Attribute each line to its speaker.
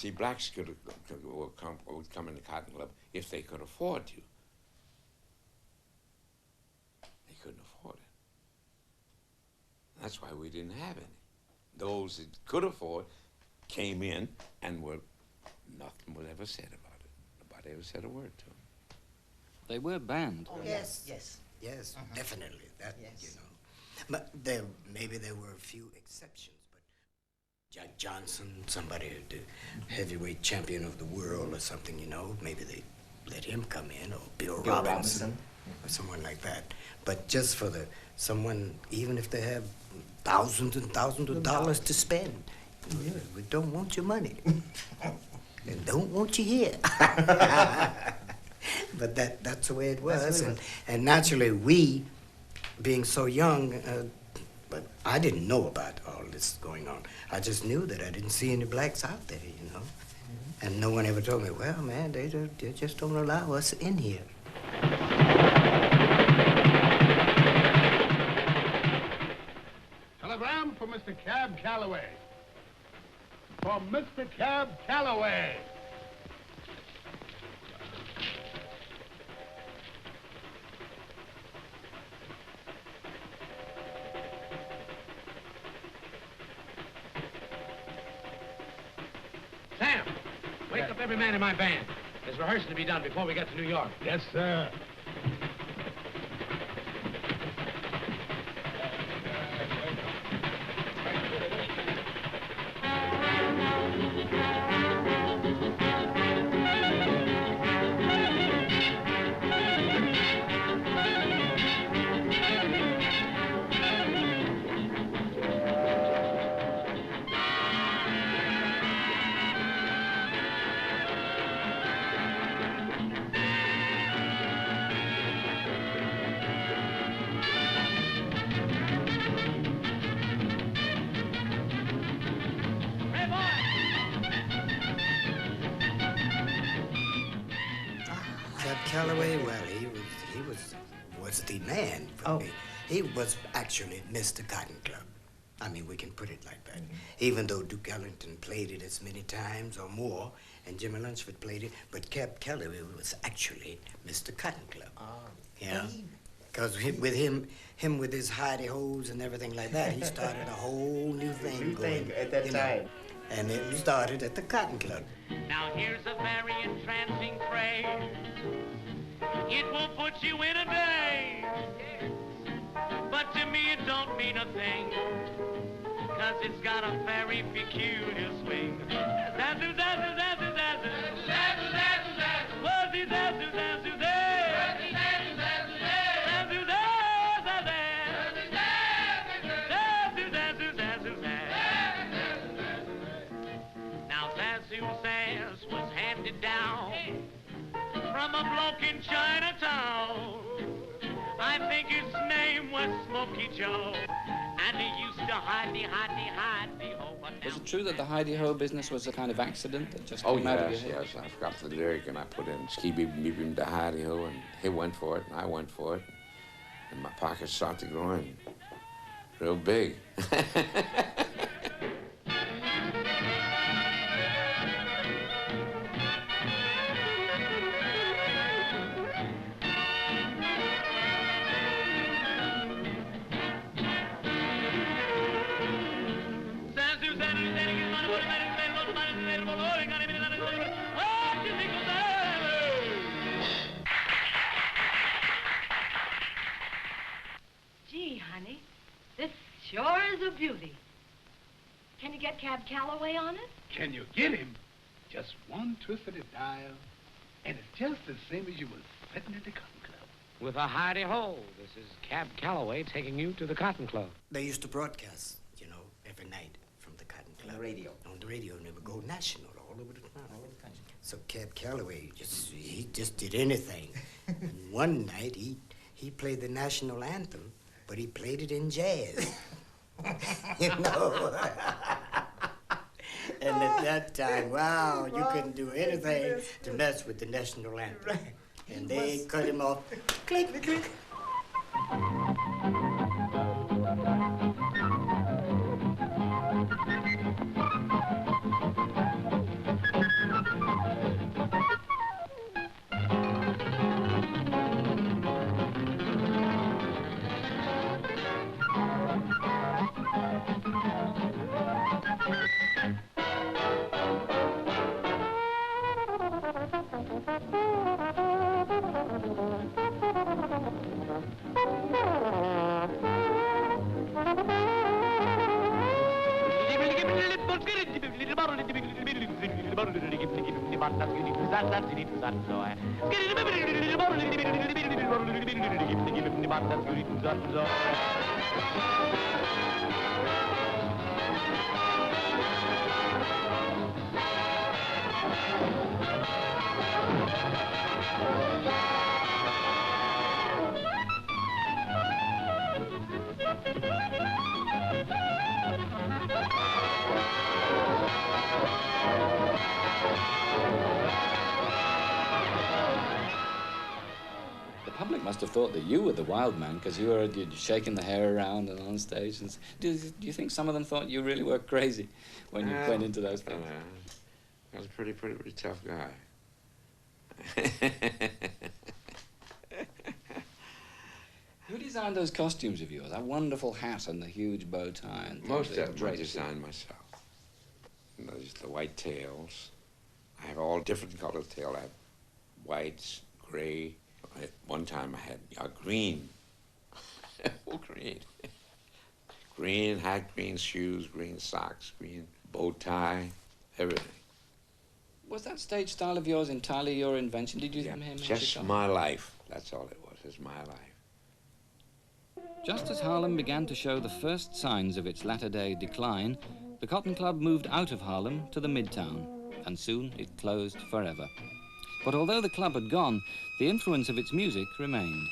Speaker 1: See, blacks would come in the Cotton Club if they could afford you. They couldn't afford it. That's why we didn't have any. Those that could afford came in and nothing was ever said about it. Nobody ever said a word to them.
Speaker 2: They were banned.
Speaker 3: Oh, yes, definitely. That,
Speaker 4: Yes.
Speaker 3: you know. But maybe there were a few exceptions, but Jack Johnson, somebody, the heavyweight champion of the world or something, you know, maybe they let him come in, or Bill Robinson. Or someone like that. But just for someone, even if they have thousands and thousands of dollars to spend, we don't want your money. And don't want you here. But that's the way it was. And naturally, we, being so young, but I didn't know about all this going on. I just knew that I didn't see any blacks out there, you know. And no one ever told me, well, man, they just don't allow us in here.
Speaker 5: Telegram for Mr. Cab Calloway. For Mr. Cab Calloway.
Speaker 6: Sam, wake up every man in my band. There's rehearsal to be done before we get to New York.
Speaker 5: Yes, sir.
Speaker 3: Calloway, well, he was the man for me. He was actually Mr. Cotton Club. I mean, we can put it like that. Even though Duke Ellington played it as many times or more, and Jimmy Lunceford played it, but Cab Calloway was actually Mr. Cotton Club. Yeah, because with him with his hidey holes and everything like that, he started a whole new thing going
Speaker 4: at that time.
Speaker 3: And it started at the Cotton Club.
Speaker 7: Now here's a very entrancing phrase. It will put you in a daze. But to me it don't mean a thing, 'cause it's got a very peculiar swing. Zazu, zazu, zazu, zazu. Zazu, zazu, zazu. Wuzzy, zazu, zazu, zazu. Zazu, zazu, zazu. Zazu, zazu, zazu. Zazu, zazu, zazu, zazu. Now Zazu Zaz was handed down from a bloke in Chinatown. I think his name was Smokey Joe, and he used to hidey-ho.
Speaker 2: Was it true that the hidey-ho business was a kind of accident that just
Speaker 1: Oh,
Speaker 2: came out of your
Speaker 1: yes,
Speaker 2: head?
Speaker 1: yes. I forgot the lyric, and I put in ski-beep-beep-beep da hidey-ho, and he went for it, and I went for it. And my pockets started growing real big.
Speaker 8: Gee, honey, this sure is a beauty. Can you get Cab Calloway on it?
Speaker 5: Can you get him? Just one twist of the dial, and it's just the same as you was sitting at the Cotton Club.
Speaker 6: With a hidey-ho, this is Cab Calloway taking you to the Cotton Club.
Speaker 3: They used to broadcast, you know, every night from the Cotton Club.
Speaker 4: On the radio.
Speaker 3: On the radio, and they would go national all over the town. So Cab Calloway, he just did anything. And one night, he played the national anthem, but he played it in jazz. You know? And at that time, wow, you couldn't do anything to mess with the national anthem. And they cut him off. Click, click.
Speaker 2: The public must have thought that you were the wild man because you were shaking the hair around and on stage. And do you think some of them thought you really were crazy when you went into those things?
Speaker 1: I was a pretty tough guy.
Speaker 2: Who designed those costumes of yours? That wonderful hat and the huge bow tie and
Speaker 1: Most of them I
Speaker 2: drapes.
Speaker 1: designed myself. You know, just the white tails. I have all different colored tails. I have whites, gray. One time I had green. Oh, green. Green hat, green shoes, green socks, green bow tie, everything.
Speaker 2: Was that stage style of yours entirely your invention? Did you
Speaker 1: Yeah,
Speaker 2: make
Speaker 1: just
Speaker 2: yourself?
Speaker 1: my life. That's all it was. It's my life.
Speaker 2: Just as Harlem began to show the first signs of its latter-day decline, the Cotton Club moved out of Harlem to the Midtown, and soon it closed forever. But although the club had gone, the influence of its music remained.